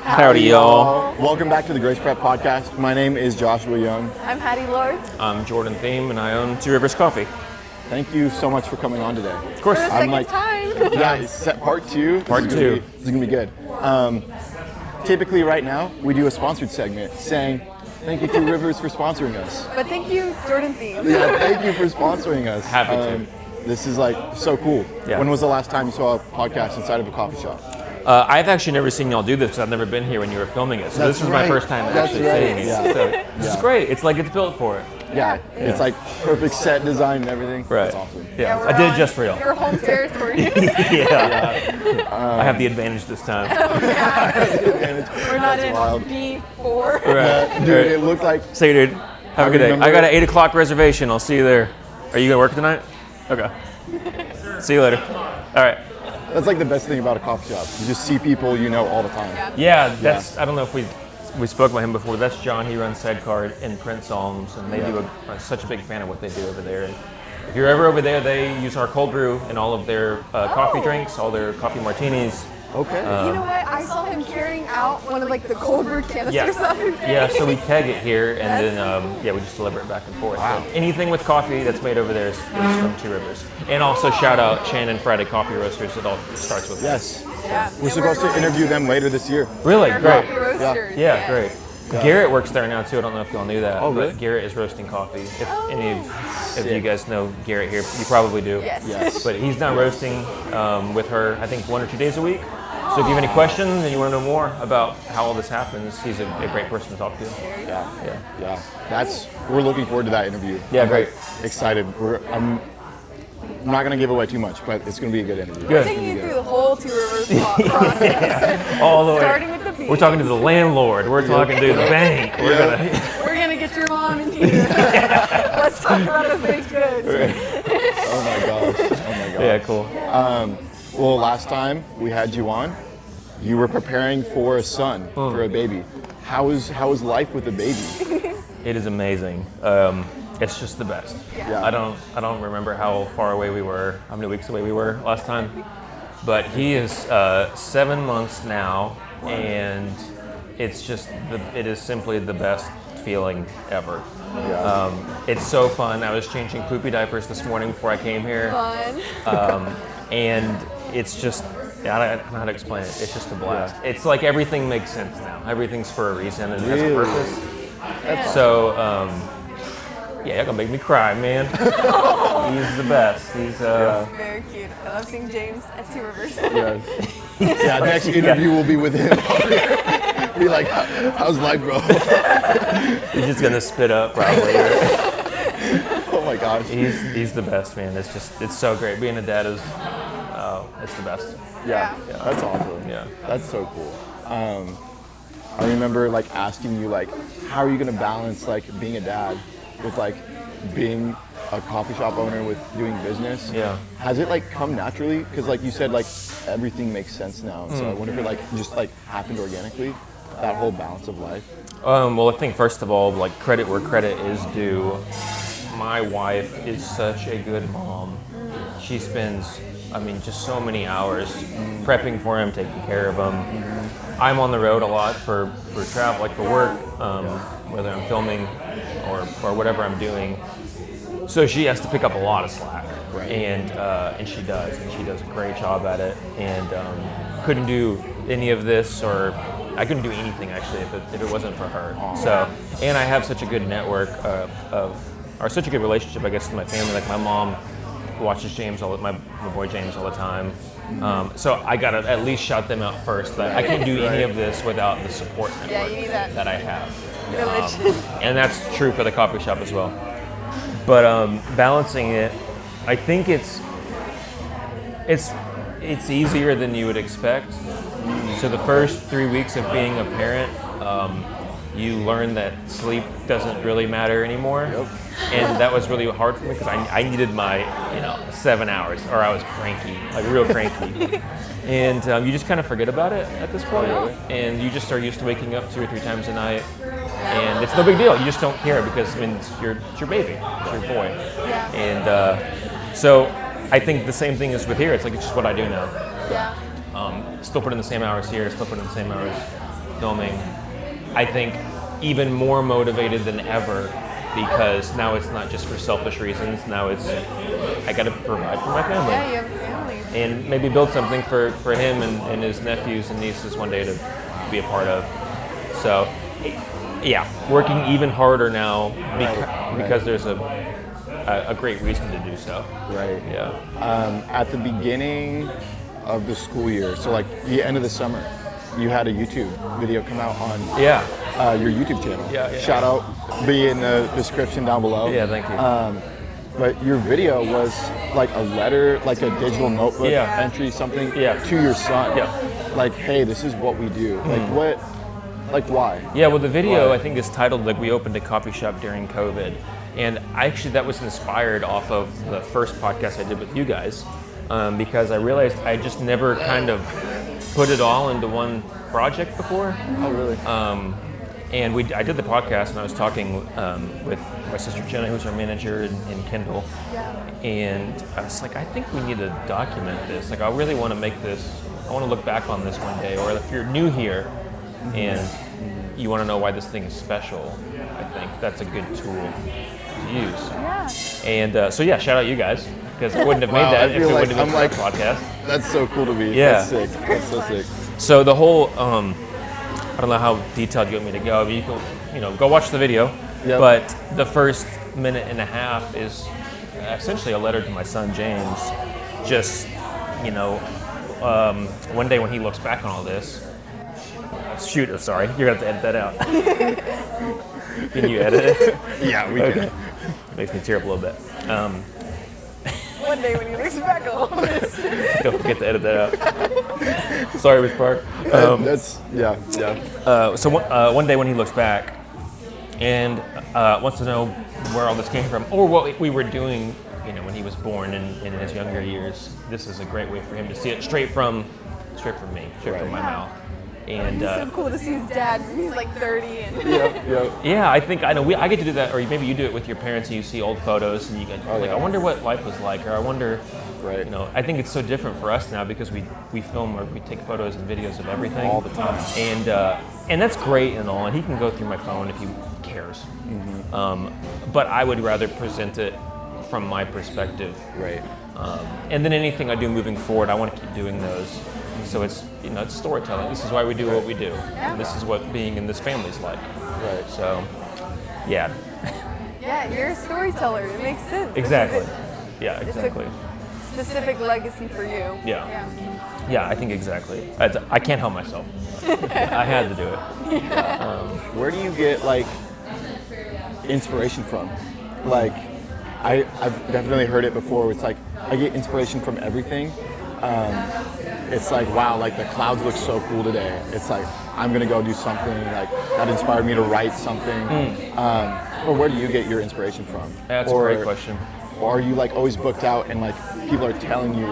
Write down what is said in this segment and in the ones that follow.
Howdy, y'all. Welcome back to the Grace Prep Podcast. My name is Joshua Young. I'm Hattie Lord. I'm Jordan Theim, and I own 2Rivers Coffee. Thank you so much for coming on today. Of course. For the second time. Yeah, it's set part two. Part two. This is going to be good. Typically right now, we do a sponsored segment saying, thank you 2Rivers for sponsoring us. But thank you, Jordan Theim. Yeah, thank you for sponsoring us. Happy to. This is like so cool. Yeah. When was the last time you saw a podcast inside of a coffee shop? I've actually never seen y'all do this because I've never been here when you were filming it. So That's this was right. my first time That's actually right. seeing it. Yeah. So this is great. It's like it's built for it. Yeah, it's like perfect set design and everything. Right. That's awesome. Yeah, we're I did it on just for y'all. Your home territory. Yeah. I have the advantage this time. We're not in wild. B4. Right. Dude, it looked like See you, dude. Have a good day. remember- I got an 8 o'clock reservation. I'll see you there. Are you going to work tonight? Okay. See you later. All right. that's like the best thing about a coffee shop. You just see people you know all the time. Yeah, that's. I don't know if we spoke about him before. That's John. He runs Sedcard in Prince Psalms, and they do such a big fan of what they do over there. And if you're ever over there, they use our cold brew in all of their coffee drinks, all their coffee martinis. Okay. You know what? I saw him carrying out one of like the cold brew canisters Yeah, the other day. yeah. So we keg it here, and then we just deliver it back and forth. Wow. So anything with coffee that's made over there is from 2Rivers. And also shout out Shannon Friday Coffee Roasters. It all starts with Yes. Yeah. We're supposed to interview them later this year. Really They're great. coffee roasters. Yeah, great. Garrett works there now too. I don't know if y'all knew that. Oh, really? But Garrett is roasting coffee. If any of you guys know Garrett here, you probably do. Yes. Yes. But he's now roasting with her, I think, 1 or 2 days a week. So if you have any questions and you want to know more about how all this happens, he's a great person to talk to. Yeah. We're looking forward to that interview. Yeah, I'm, great. Excited. I'm not going to give away too much, but it's going to be a good interview. Good. Taking you through the whole 2Rivers process. All the way. Starting with the beans. We're talking to the landlord. We're talking to the bank. We're We're gonna get your mom in here. Let's talk about the baked goods. Oh my gosh. Yeah, cool. Well, last time we had you on, you were preparing for a son, for a baby. How is life with a baby? It is amazing. It's just the best. Yeah. I don't remember how far away we were, how many weeks away we were last time, but he is 7 months now, and it's just it is simply the best feeling ever. Yeah. It's so fun. I was changing poopy diapers this morning before I came here, Fun. and it's just. I don't know how to explain it. It's just a blast. It's like everything makes sense now. Everything's for a reason and has a Really? purpose. So, you're gonna make me cry, man. He's the best. He's Very cute. I love seeing James at 2Rivers. Yes. Yeah, next interview will be with him. Be like, how's life, bro? he's just gonna spit up probably. Oh my gosh. He's the best, man. It's so great. Being a dad is it's the best. Yeah, that's awesome. Yeah. That's so cool. I remember like asking you like, how are you gonna balance like being a dad with like being a coffee shop owner with doing business? Yeah. Has it like come naturally? Because like you said, like everything makes sense now. So I wonder if it like just like happened organically, that whole balance of life. Well, I think first of all, like credit where credit is due. My wife is such a good mom. She spends, just so many hours prepping for him, taking care of him. I'm on the road a lot for travel, like for work, whether I'm filming or whatever I'm doing. So she has to pick up a lot of slack, Right. and she does a great job at it. And couldn't do any of this, or I couldn't do anything actually if it wasn't for her. So, and I have such a good network or such a good relationship, I guess, with my family. Like my mom watches James my boy James all the time. So I gotta at least shout them out first. That I can't do any of this without the support network Yeah, you need that. I have. Village. And that's true for the coffee shop as well. But balancing it, I think it's easier than you would expect. So the first 3 weeks of being a parent, you learn that sleep doesn't really matter anymore. And that was really hard for me because I needed my 7 hours, or I was cranky, like real cranky. And you just kind of forget about it at this point. And you just are used to waking up 2 or 3 times a night. And it's no big deal. You just don't care because it's your baby, it's your boy. And so I think the same thing is with here. It's like it's just what I do now. Yeah. Still put in the same hours here, still put in the same hours filming, I think even more motivated than ever, because now it's not just for selfish reasons. Now it's, I got to provide for my family. Yeah, you have a family. And maybe build something for him and his nephews and nieces one day to be a part of. So, yeah, working even harder now because there's a great reason to do so. Right. Yeah. At the beginning of the school year, so like the end of the summer, you had a YouTube video come out on your YouTube channel. Yeah. Shout out, be in the description down below. Yeah, thank you. But your video was like a letter, like a digital notebook entry, something to your son. Yeah. Like, hey, this is what we do. Like what? Like why? Yeah, well, the video I think is titled like "We Opened a Coffee Shop During COVID," and that was inspired off of the first podcast I did with you guys, because I realized I just never kind of put it all into one project before. Oh, really? And I did the podcast, and I was talking with my sister Jenna, who's our manager in Kendall, and I was like, I think we need to document this. Like, I really want to make this. I want to look back on this one day, or if you're new here and you want to know why this thing is special, I think that's a good tool to use. Yeah. And so shout out you guys, because I wouldn't have made that if it wouldn't have been for the podcast. That's so cool to me. Yeah. That's sick. That's so sick. So the whole, I don't know how detailed you want me to go, but you can, go watch the video. Yep. But the first minute and a half is essentially a letter to my son James. Just, one day when he looks back on all this. Shoot, sorry, you're gonna have to edit that out. Can you edit it? Yeah, we can. Makes me tear up a little bit. One day when he looks back on all this. Don't forget to edit that out. Sorry, Miss Park. So one day when he looks back and wants to know where all this came from, or what we were doing, when he was born in his younger years, this is a great way for him to see it straight from me, straight from my mouth. And it's so cool to see his dad when he's like 30 and yeah, I think I know I get to do that, or maybe you do it with your parents and you see old photos and you get I wonder what life was like, or I wonder I think it's so different for us now because we film or we take photos and videos of everything all the time, and that's great and all, and he can go through my phone if he cares. But I would rather present it from my perspective, and then anything I do moving forward, I want to keep doing those. So it's it's storytelling. This is why we do what we do. And this is what being in this family is like. Right. So, yeah. Yeah, you're a storyteller. It makes sense. Exactly. Yeah, exactly. It's a specific legacy for you. Yeah, I think exactly. I can't help myself. I had to do it. Where do you get inspiration from? I've definitely heard it before. It's like I get inspiration from everything. It's like, wow, the clouds look so cool today. It's like, I'm gonna go do something that inspired me to write something. Or where do you get your inspiration from? That's a great question. Or are you always booked out and people are telling you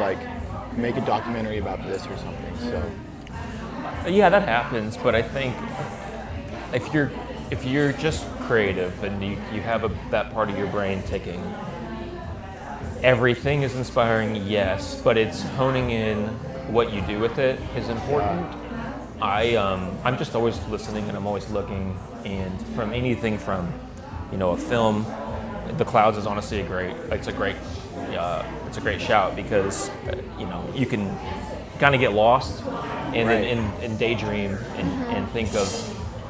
make a documentary about this or something? So yeah, that happens. But I think if you're just creative and you have that part of your brain ticking, everything is inspiring, yes, but it's honing in what you do with it is important. I'm just always listening and I'm always looking, and from anything from, a film, The Clouds is honestly it's a great shout because, you can kind of get lost and daydream and think of,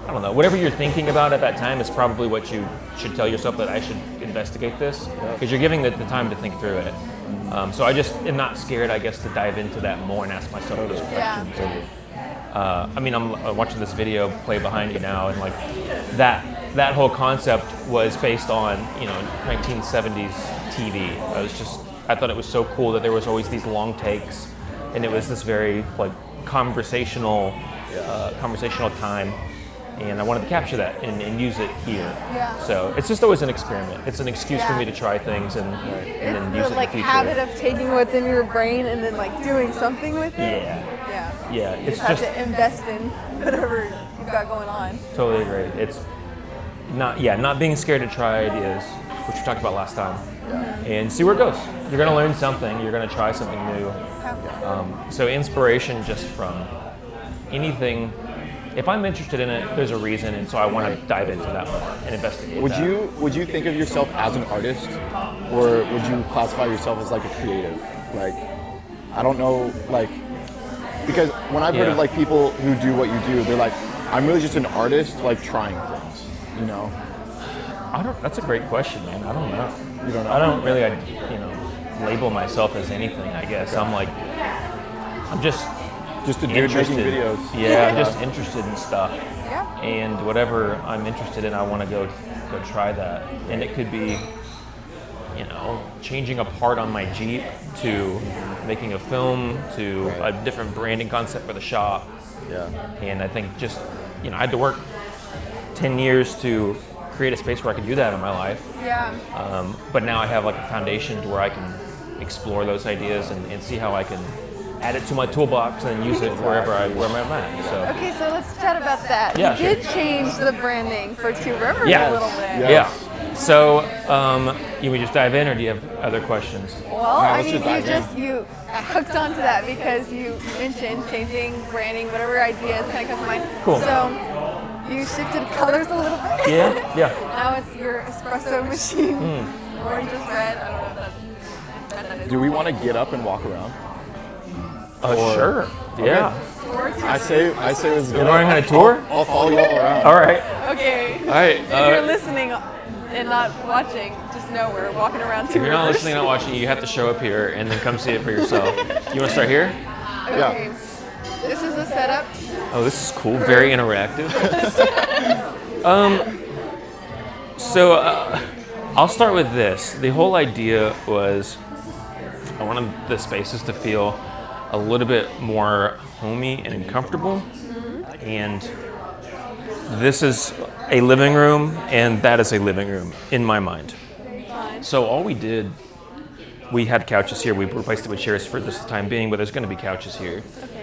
I don't know, whatever you're thinking about at that time is probably what you should tell yourself that I should investigate this, because you're giving the time to think through it. So I just am not scared, I guess, to dive into that more and ask myself those questions. I'm watching this video play behind you now, and that whole concept was based on 1970s TV. I thought it was so cool that there was always these long takes, and it was this very conversational time. And I wanted to capture that and use it here. Yeah. So it's just always an experiment. It's an excuse for me to try things and then use it in the future. Habit of taking what's in your brain and then doing something with it. Yeah. You just have to invest in whatever you've got going on. Totally agree. It's not being scared to try ideas, which we talked about last time, and see where it goes. You're gonna learn something. You're gonna try something new. So inspiration just from anything if I'm interested in it, there's a reason, and so I want to dive into that more and investigate. Would you think of yourself as an artist, or would you classify yourself as like a creative? Like, I don't know, like, because when I've heard of like people who do what you do, they're like, I'm really just an artist, like trying things, you know? That's a great question, man. I don't know. You don't know? I don't really, label myself as anything. I guess I'm just a dude interested. making videos. Yeah, I'm just interested in stuff. Yeah. And whatever I'm interested in, I want to go try that. And it could be, changing a part on my Jeep to making a film to a different branding concept for the shop. Yeah. And I think just, I had to work 10 years to create a space where I could do that in my life. Yeah. But now I have like a foundation to where I can explore those ideas and see how I can add it to my toolbox and use it wherever I'm at. So. Okay, so let's chat about that. Yeah, You did change the branding for 2Rivers Yeah. a little bit. Yeah. So, you we just dive in, or do you have other questions? Well, let's just dive in. you hooked onto that because you mentioned changing branding, whatever ideas kind of come to mind. Cool. So you shifted colors a little bit. Yeah. Now it's your espresso machine, Hmm. orange is red. I don't know if that is. Do we want to get up and walk around? Sure. Yeah. I say let's get You're learning how to tour? I'll follow you all around. All right. Okay. All right. If you're listening and not watching, just know we're walking around 2Rivers. If you're not listening, not watching, you have to show up here and then come see it for yourself. You want to start here? Okay. This is the setup. Oh, this is cool. Very interactive. So I'll start with this. The whole idea was I wanted the spaces to feel a little bit more homey and comfortable. And this is a living room, and that is a living room in my mind. So all we did, we had couches here. We replaced it with chairs for this time being, but there's going to be couches here.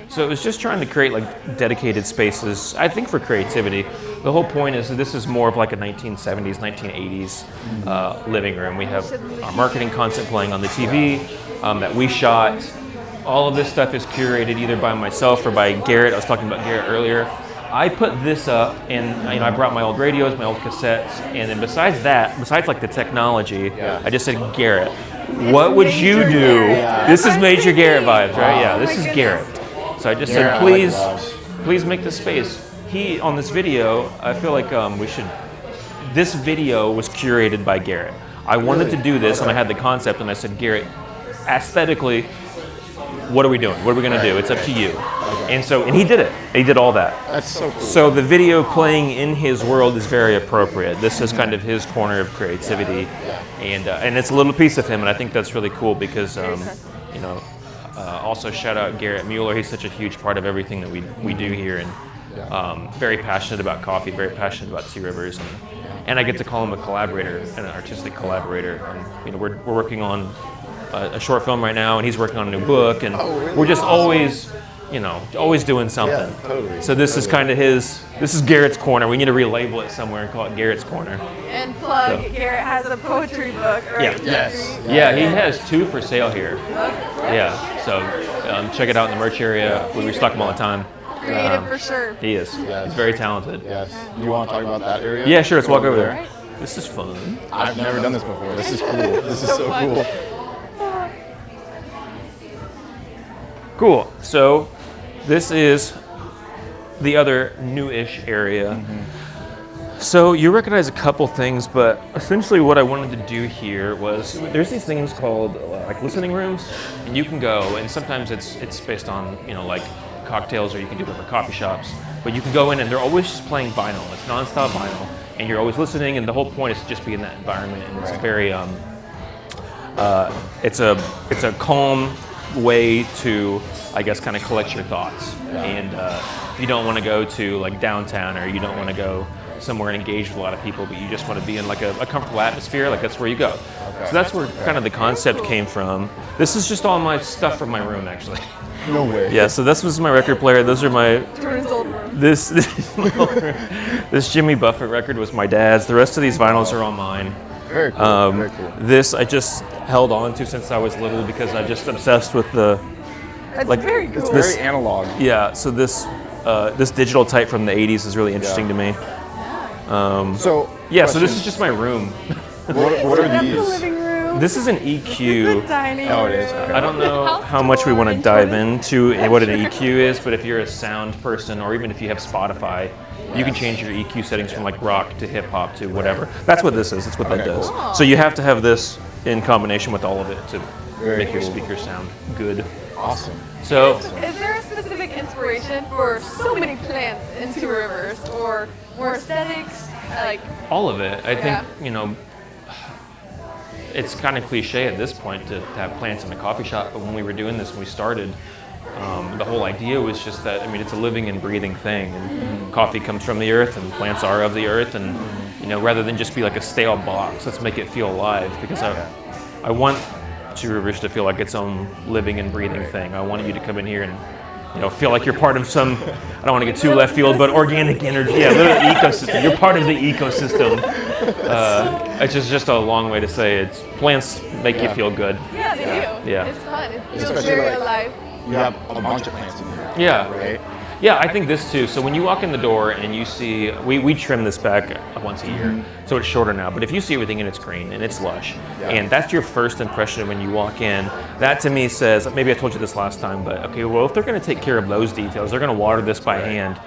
So it was just trying to create like dedicated spaces, I think, for creativity. The whole point is that this is more of like a 1970s, 1980s living room. We have our marketing concept playing on the TV that we shot. All of this stuff is curated either by myself or by Garrett. I was talking about Garrett earlier. I put this up, and I brought my old radios, my old cassettes, and then besides like the technology, I just said, Garrett, what would you do? This is major Garrett vibes, right? Yeah, this is Garrett. So I just said, please make this space. He, on this video, I feel like this video was curated by Garrett. I wanted to do this, and I had the concept, and I said, Garrett, aesthetically, what are we doing? What are we going to do? It's up to you. And he did it. He did all that. That's so cool. So the video playing in his world is very appropriate. This is kind of his corner of creativity, and it's a little piece of him, and I think that's really cool because, also shout out Garrett Mueller. He's such a huge part of everything that we do here, and very passionate about coffee, very passionate about 2Rivers, and I get to call him a collaborator, an artistic collaborator. And we're working on a short film right now, and he's working on a new book, and we're just always doing something. Yeah, totally. So this is kind of this is Garrett's Corner. We need to relabel it somewhere and call it Garrett's Corner. And plug, Garrett has a poetry book, right? Yeah. Yes. Yeah, he has 2 for sale here. Yeah, so check it out in the merch area. We restock them all the time. Creative for sure. He is. Yes. He's very talented. Yes. You want to talk about that area? Yeah, sure. Let's walk over there. Right. This is fun. I've never done this before. This is cool. This is so fun. cool. Cool. So this is the other new-ish area. So you recognize a couple things, but essentially what I wanted to do here was there's these things called like listening rooms, and you can go, and sometimes it's based on like cocktails, or you can do it for coffee shops. But you can go in, and they're always just playing vinyl. It's non-stop vinyl, and you're always listening. And the whole point is to just be in that environment, and it's very it's a calm way to, I guess, kind of collect your thoughts. And if you don't want to go to like downtown, or you don't want to go somewhere and engage with a lot of people, but you just want to be in like a comfortable atmosphere, like that's where you go. So that's where kind of the concept came from. This is just all my stuff from my room, actually. No way. Yeah, so this was my record player. Those are my Jordan's old room. this Jimmy Buffett record was my dad's. The rest of these vinyls are all mine. Very cool. Very cool. This I just held on to since I was little because I just obsessed with the That's like very cool. It's very analog. yeah. So this this digital type from the 80s is really interesting to me. So So this is just my room. what are That's the these? living room. This is an EQ. The dining Oh, it is. room. Okay. I don't know how much we want to dive into what an EQ is, but if you're a sound person, or even if you have Spotify, you can change your EQ settings from like rock to hip hop to whatever. That's what this is. That's what that Okay, does. cool. So you have to have this in combination with all of it to Very make your cool. speakers sound good. Awesome. So Is there a specific inspiration for so many plants in 2Rivers, or more aesthetics? Like, all of it, I think, Yeah. you know, it's kind of cliche at this point to have plants in a coffee shop, but when we were doing this, when we started, the whole idea was just that, I mean, it's a living and breathing thing, and coffee comes from the earth, and plants are of the earth, and, you know, rather than just be like a stale box, let's make it feel alive, because I want 2Rivers to feel like its own living and breathing thing. I want you to come in here and, you know, feel like you're part of some, I don't want to get too left field, but organic energy, little ecosystem. You're part of the ecosystem. It's just a long way to say it. Plants make you feel good. yeah, they do. Yeah. It's fun. It feels Especially very like- alive. You have a bunch of plants in here, Yeah. right? Yeah, I think this too. So when you walk in the door and you see, we trim this back once a year, so it's shorter now. But if you see everything in its green and it's lush, and that's your first impression when you walk in, that to me says, maybe I told you this last time, but okay, well, if they're going to take care of those details, they're going to water this by hand,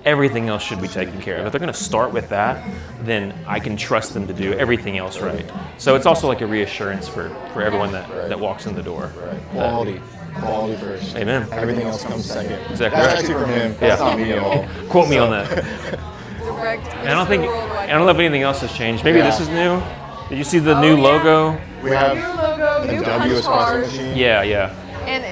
everything else should be taken care of. If they're going to start with that, then I can trust them to do everything else right. So it's also like a reassurance for everyone that walks in the door. Quality. Quality first. Amen. Everything else comes second. Exactly That's right. actually from him. That's not me at all. Quote me on that. Direct. And I don't know if anything else has changed. Maybe this is new. Did you see the new yeah. logo? We have New logo, a new W punch espresso card, machine. Yeah, yeah. and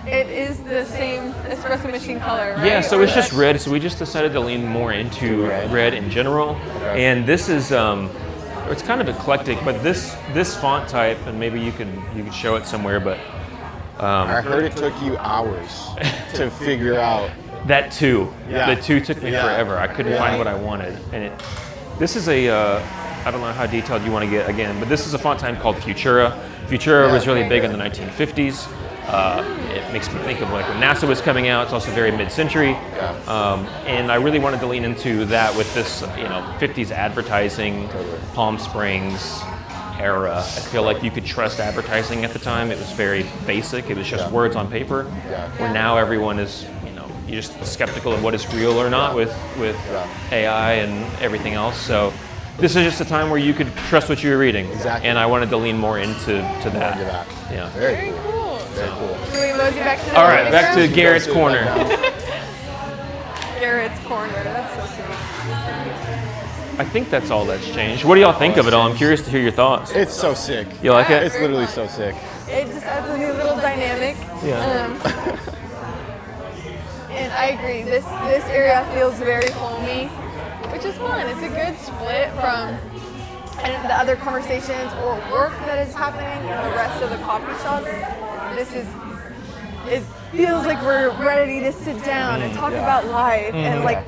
it is the same espresso machine color, right? Yeah, so Or it's just that- red. So we just decided to lean more into red in general. And this is, it's kind of eclectic, but this font type, and maybe you can show it somewhere, but I heard it took you hours to figure out. that too. Yeah. The two took me Yeah. forever. I couldn't find what I wanted. And this is a, I don't know how detailed you want to get again, but this is a font type called Futura. Futura was really big in the 1950s. It makes me think of like when NASA was coming out. It's also very mid-century, and I really wanted to lean into that with this, 50s advertising, Palm Springs era. I feel like you could trust advertising at the time. It was very basic. It was just words on paper. Where now everyone is, you're just skeptical of what is real or not with AI and everything else. So this is just a time where you could trust what you were reading. Exactly. And I wanted to lean more into that. Into that. Yeah. Very Very cool. cool. Very cool. Should we mosey back to the All right, living back to room? Garrett's corner. Garrett's corner. That's so sweet. I think that's all that's changed. What do y'all think of it all? I'm curious to hear your thoughts. It's so sick. You like It's it? literally so sick. It just adds a new little dynamic. Yeah. And I agree. This area feels very homey, which is fun. It's a good split from the other conversations or work that is happening in the rest of the coffee shops. It feels like we're ready to sit down and talk about life. And like,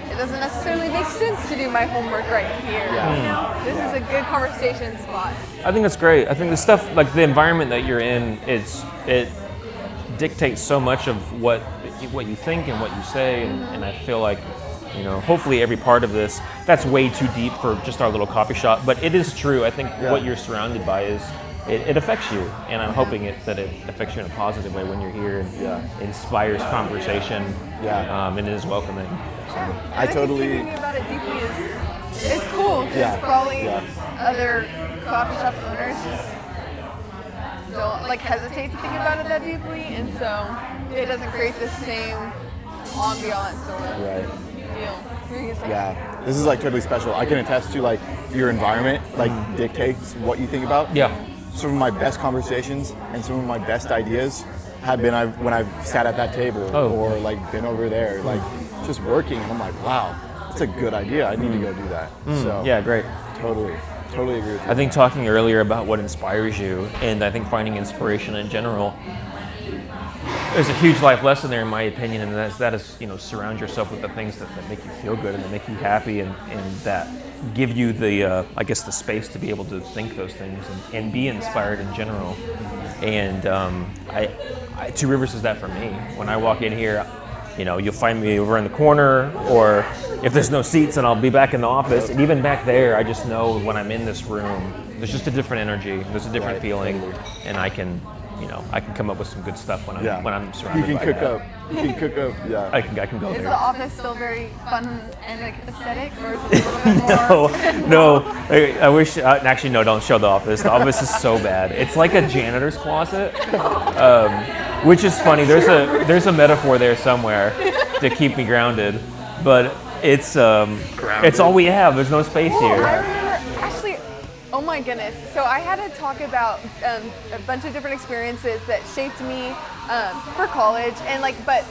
it doesn't necessarily make sense to do my homework right here. This is a good conversation spot. I think that's great. I think the stuff, like the environment that you're in, it dictates so much of what you think and what you say, and I feel like, hopefully every part of this, that's way too deep for just our little coffee shop, but it is true. I think what you're surrounded by is, it affects you, and I'm hoping that it affects you in a positive way when you're here, and inspires conversation, and is welcoming. I totally- think thinking about it deeply it's cool. 'Cause probably other coffee shop owners just don't hesitate to think about it that deeply, and so it doesn't create the same ambiance or Right. feel. What are you saying? Yeah. This is totally special. I can attest to your environment dictates what you think about. Yeah. Some of my best conversations and some of my best ideas have been when I've sat at that table or been over there, just working. And I'm like, wow, that's a good idea. I need to go do that. So Yeah, great. totally agree with you. I think talking earlier about what inspires you, and I think finding inspiration in general, there's a huge life lesson there in my opinion, and that is surround yourself with the things that make you feel good and that make you happy, and that give you the the space to be able to think those things and be inspired in general. And 2Rivers is that for me. When I walk in here, you'll find me over in the corner, or if there's no seats, then I'll be back in the office. And even back there, I just know when I'm in this room, there's just a different energy, there's a different feeling, and I can come up with some good stuff when I'm surrounded by that. You can cook up. Yeah. I can go Is there. the office still very fun and like aesthetic, or is it a little bit more? No. I wish. Actually, no. Don't show the office. The office is so bad. It's like a janitor's closet, which is funny. There's a metaphor there somewhere to keep me grounded, but it's all we have. There's no space Well, here. I remember, actually, oh my goodness. So I had to talk about a bunch of different experiences that shaped me for college, and but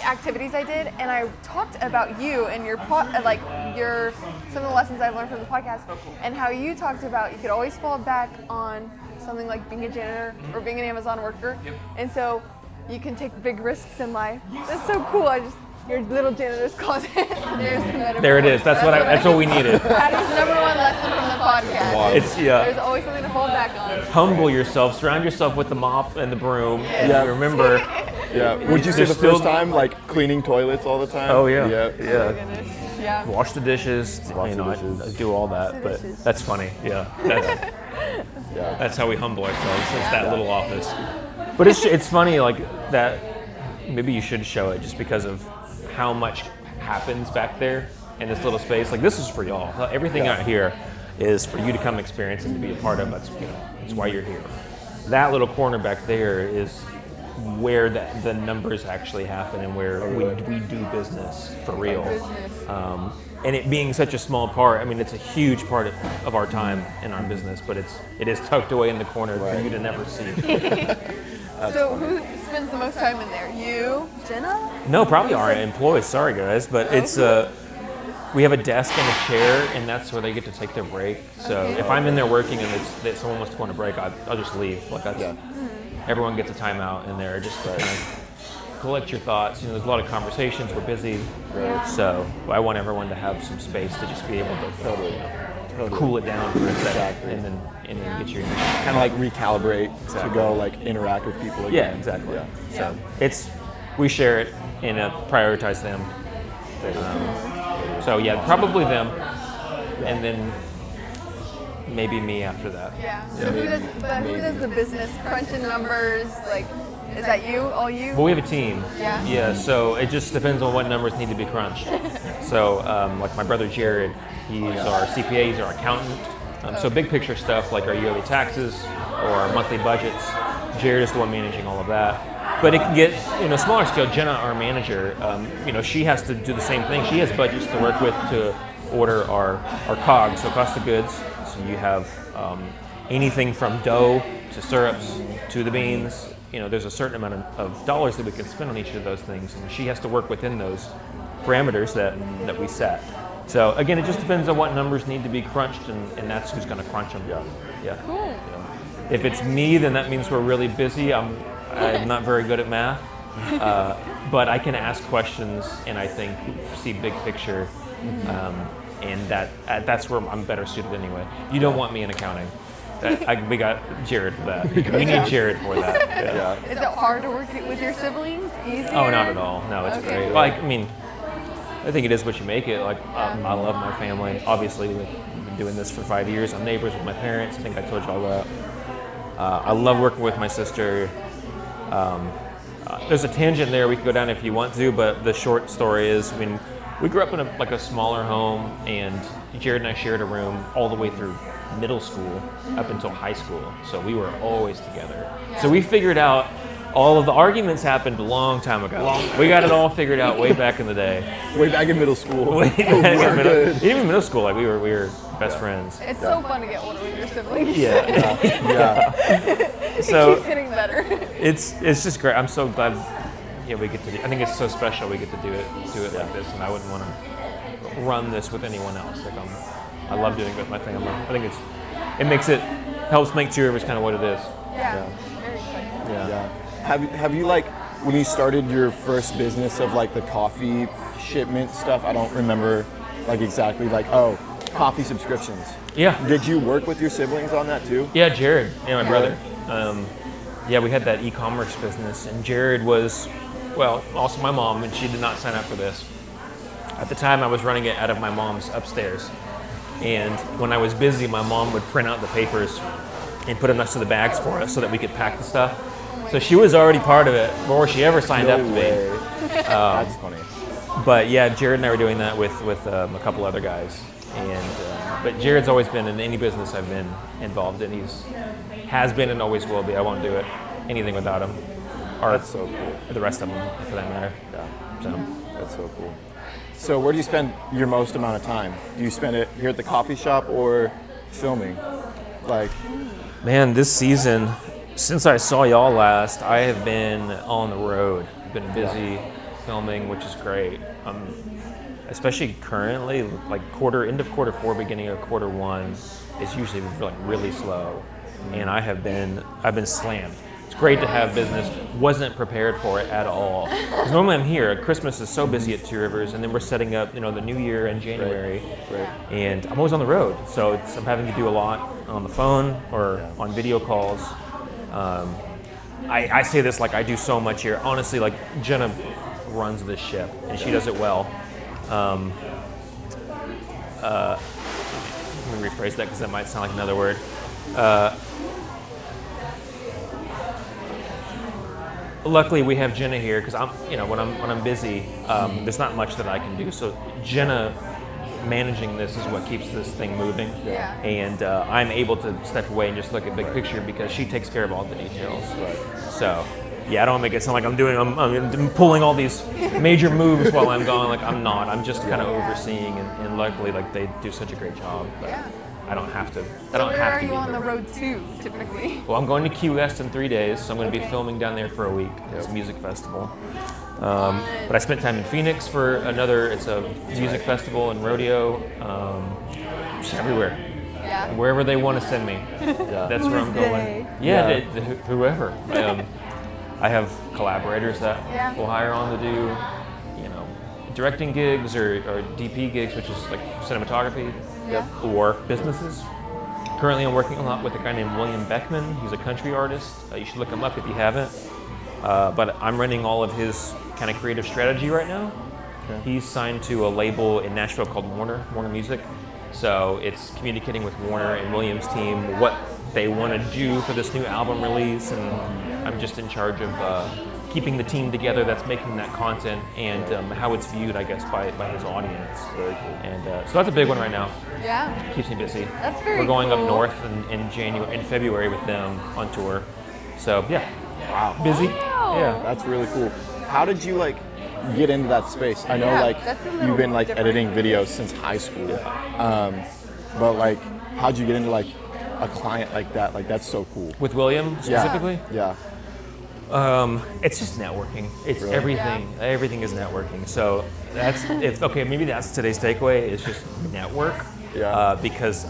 activities I did, and I talked about you and your some of the lessons I've learned from the podcast, and how you talked about you could always fall back on something like being a janitor or being an Amazon worker, and so you can take big risks in life. That's so cool. Your little janitor's closet. There it is. That's what we needed. That is number one lesson from the podcast. Wow. There's always something to fall back on. Humble yourself. Surround yourself with the mop and the broom. Yes. And remember. Yeah. Would you say There's the first still- time cleaning toilets all the time? Oh yeah. Oh my goodness. Yeah. Wash the dishes. Wash the I dishes. do all that, but dishes. that's funny. Yeah. That's how we humble ourselves. It's that little office. But it's funny that. Maybe you should show it just because of how much happens back there in this little space. This is for y'all. Everything out here is for you to come experience and to be a part of. That's why you're here. That little corner back there is where the numbers actually happen and where we do business for real. And it being such a small part, it's a huge part of our time in our business, but it is tucked away in the corner for you to never see. So who spends the most time in there? You, Jenna? No, probably our employees. Sorry, guys, but it's we have a desk and a chair, and that's where they get to take their break. So if I'm in there working and someone wants to go on a break, I'll just leave. Everyone gets a timeout in there just to kind of collect your thoughts. There's a lot of conversations. We're busy, so I want everyone to have some space to just be able to cool it down for a second, and then get your kind of recalibrate to go interact with people again. Yeah, exactly. So we share it and prioritize them. So probably them, and then maybe me after that. Yeah. So who does the business crunching numbers? Is that you? All you? Well, we have a team. Yeah. Yeah. So it just depends on what numbers need to be crunched. So my brother Jared, he's our CPA, he's our accountant. So big picture stuff like our yearly taxes or our monthly budgets. Jared is the one managing all of that. But it can get, smaller scale. Jenna, our manager, she has to do the same thing. She has budgets to work with to order our COGS, so cost of goods. So you have anything from dough to syrups to the beans. There's a certain amount of dollars that we can spend on each of those things, and she has to work within those parameters that we set. So again, it just depends on what numbers need to be crunched, and that's who's going to crunch them. Yeah. Cool. If it's me, then that means we're really busy. I'm not very good at math, but I can ask questions and I think see big picture, and that's where I'm better suited anyway. You don't want me in accounting. We got Jared for that. We need Jared for that. Yeah. Is it hard to work with your siblings? Easier? Oh, not at all. No, it's Okay. great. I think it is what you make it. I love my family. Obviously, we've been doing this for 5 years. I'm neighbors with my parents. I think I told you all that. I love working with my sister. There's a tangent there we can go down if you want to, but the short story is, we grew up in a smaller home, and Jared and I shared a room all the way through middle school up until high school. So we were always together. Yeah. So we figured out all of the arguments happened a long time ago. We got it all figured out way back in the day. Way back in middle school. Even middle school, we were best friends. It's so fun to get older with your siblings. Yeah. It So keeps getting better. it's just great. I'm so glad. We get to. I think it's so special we get to do it like this, and I wouldn't want to run this with anyone else. I love doing it with my family. I think helps make 2Rivers kind of what it is. Yeah. Very exciting. Yeah. Have you when you started your first business of the coffee shipment stuff? I don't remember exactly coffee subscriptions. Yeah. Did you work with your siblings on that too? Yeah, Jared. Yeah, my brother. We had that e-commerce business, and Jared was well, also my mom, and she did not sign up for this. At the time, I was running it out of my mom's upstairs. And when I was busy, my mom would print out the papers and put them next to the bags for us so that we could pack the stuff. So she was already part of it before she ever signed up to be. That's funny. But yeah, Jared and I were doing that with a couple other guys. And but Jared's always been in any business I've been involved in. Has been and always will be. I won't do it anything without him. Or That's so cool. the rest of them, for that matter. Yeah, So. that's so cool. So where do you spend your most amount of time? Do you spend it here at the coffee shop or filming? Like, Man, this season, since I saw y'all last, I have been on the road. I've been busy filming, which is great. Especially currently, like end of quarter 4, beginning of quarter 1 is usually like really slow, and I've been slammed. It's great to have business. Wasn't prepared for it at all. Because normally I'm here. Christmas is so busy at 2Rivers, and then we're setting up, the new year in January, right. and I'm always on the road. So I'm having to do a lot on the phone or on video calls. I say this like I do so much here. Honestly, like Jenna runs this ship, and she does it well. Let me rephrase that because that might sound like another word. Luckily, we have Jenna here because when I'm busy, there's not much that I can do. So Jenna managing this is what keeps this thing moving. Yeah. And I'm able to step away and just look at big picture because she takes care of all the details. Right. So, yeah, I don't make it sound like I'm pulling all these major moves while I'm gone. Like I'm not. I'm just kind of overseeing, and luckily, like they do such a great job. But I don't have to. So where are you on the road to, typically? Well, I'm going to Key West in 3 days, so I'm going to be filming down there for a week. It's a music festival. But I spent time in Phoenix for it's a music festival and rodeo. Just everywhere. Yeah. Wherever they want to send me. That's where I'm going. Yeah, whoever. I have collaborators that will hire on to do, directing gigs or DP gigs, which is like cinematography, or businesses. Currently, I'm working a lot with a guy named William Beckman. He's a country artist. You should look him up if you haven't. But I'm running all of his kind of creative strategy right now. Okay. He's signed to a label in Nashville called Warner Music. So it's communicating with Warner and William's team what they want to do for this new album release, and I'm just in charge of keeping the team together that's making that content and how it's viewed, I guess, by his audience. Very cool. And so that's a big one right now. Yeah. Keeps me busy. That's very We're going cool. up north in February with them on tour. So yeah. Wow. Busy. Wow. Yeah. That's really cool. How did you get into that space? I know that's a little you've been different. editing videos since high school. But how'd you get into a client like that? That's so cool. With William specifically? Yeah. It's just networking. It's Really? everything. Yeah. Everything is networking. So maybe that's today's takeaway is just network. Yeah. Because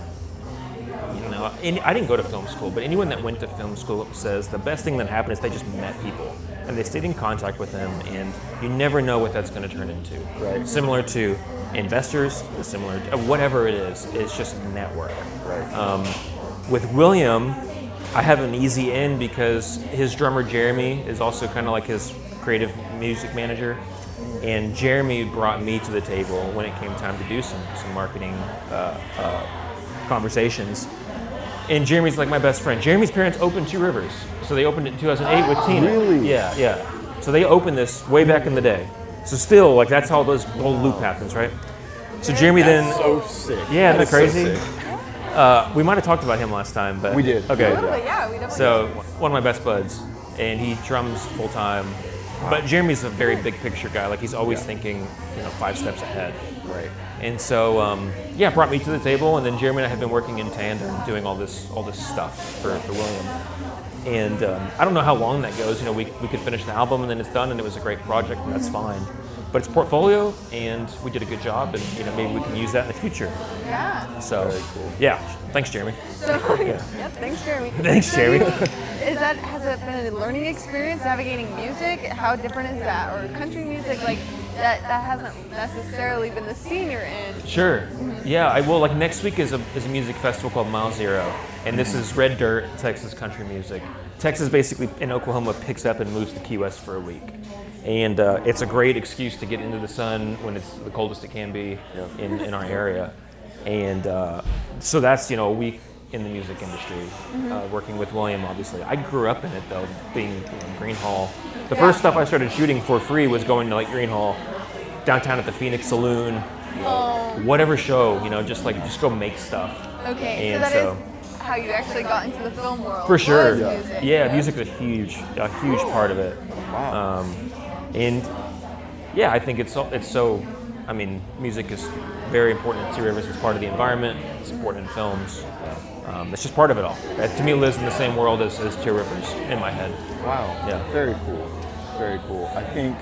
I didn't go to film school, but anyone that went to film school says the best thing that happened is they just met people and they stayed in contact with them, and you never know what that's going to turn into. Right. Similar to investors, similar to whatever it is, it's just network. Right. With William, I have an easy in because his drummer Jeremy is also kind of like his creative music manager, and Jeremy brought me to the table when it came time to do some marketing conversations. And Jeremy's like my best friend. Jeremy's parents opened 2Rivers, so they opened it in 2008 with Tina. Really? Yeah. So they opened this way back in the day. So still, that's how this whole loop happens, right? So Jeremy then. So sick. Yeah, isn't it That's so crazy? sick. We might have talked about him last time, but We did. Okay. Totally, yeah, we definitely So one of my best buds, and he drums full time. But Jeremy's a very big picture guy. He's always thinking, 5 steps ahead. Right. And so, brought me to the table, and then Jeremy and I have been working in tandem, doing all this stuff for William. And I don't know how long that goes. We could finish the album and then it's done, and it was a great project, and that's fine. But it's portfolio, and we did a good job, and maybe we can use that in the future. Yeah. So, Very cool. yeah. Thanks, Jeremy. So, thanks, Jeremy. Thanks, Jeremy. Has it been a learning experience navigating music? How different is that? Or country music, that hasn't necessarily been the scene you're in. Sure. Yeah, I will. Next week is a music festival called Mile Zero, and this is Red Dirt, Texas country music. Texas basically in Oklahoma picks up and moves to Key West for a week. And it's a great excuse to get into the sun when it's the coldest it can be in our area. And so that's, a week in the music industry, working with William, obviously. I grew up in it, though, being in Green Hall. The first stuff I started shooting for free was going to, like, Green Hall, downtown at the Phoenix Saloon, whatever show, just go make stuff. Okay, and so that is how you actually got into the film world. For sure. Music. Yeah, music is a huge part of it. Wow. And yeah, I think it's so, music is very important in 2Rivers. It's part of the environment. It's important in films. It's just part of it all. That, to me, lives in the same world as 2Rivers in my head. Wow. Yeah. Very cool. Very cool. I think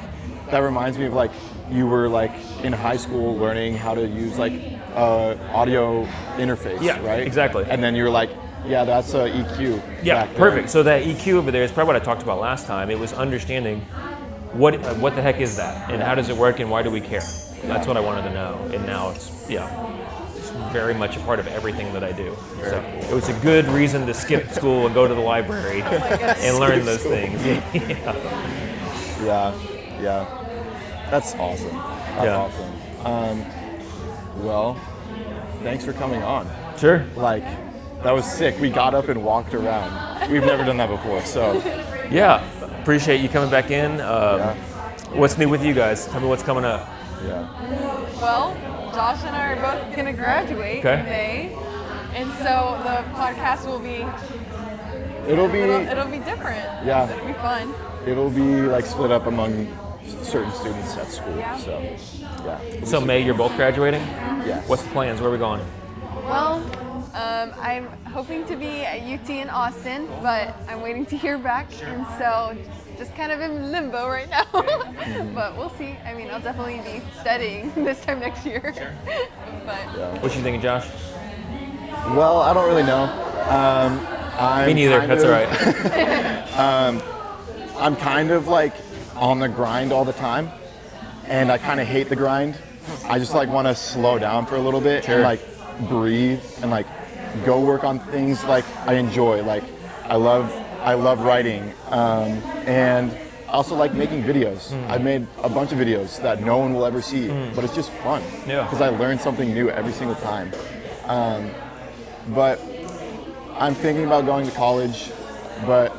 that reminds me of like you were like in high school learning how to use like audio interface, Yeah, right? exactly. And then you're like, yeah, that's a EQ. Yeah, back perfect. there. So that EQ over there is probably what I talked about last time. It was understanding what the heck is that, and how does it work, and why do we care? That's what I wanted to know, and now it's very much a part of everything that I do. So it was a good reason to skip school and go to the library and learn those things. Yeah. That's awesome. That's awesome. Well, thanks for coming on. Sure. Like, that was sick. We got up and walked around. We've never done that before, so. Yeah, appreciate you coming back in. What's new with you guys? Tell me what's coming up. Yeah. Well, Josh and I are both going to graduate in May, and so the podcast will be. It'll be different. Yeah. It'll be fun. It'll be like split up among certain students at school. Yeah. So, yeah. So May, you're both graduating? Yeah. What's the plans? Where are we going? Well, I'm hoping to be at UT in Austin, but I'm waiting to hear back, and so just kind of in limbo right now. But we'll see. I'll definitely be studying this time next year. Sure. But What you thinking, Josh? Well, I don't really know. Me neither. That's all right. I'm kind of like on the grind all the time, and I kind of hate the grind. I just like want to slow down for a little bit and like breathe and like go work on things like I enjoy. Like I love writing, and I also like making videos. I've made a bunch of videos that no one will ever see, but it's just fun because I learn something new every single time. But I'm thinking about going to college, but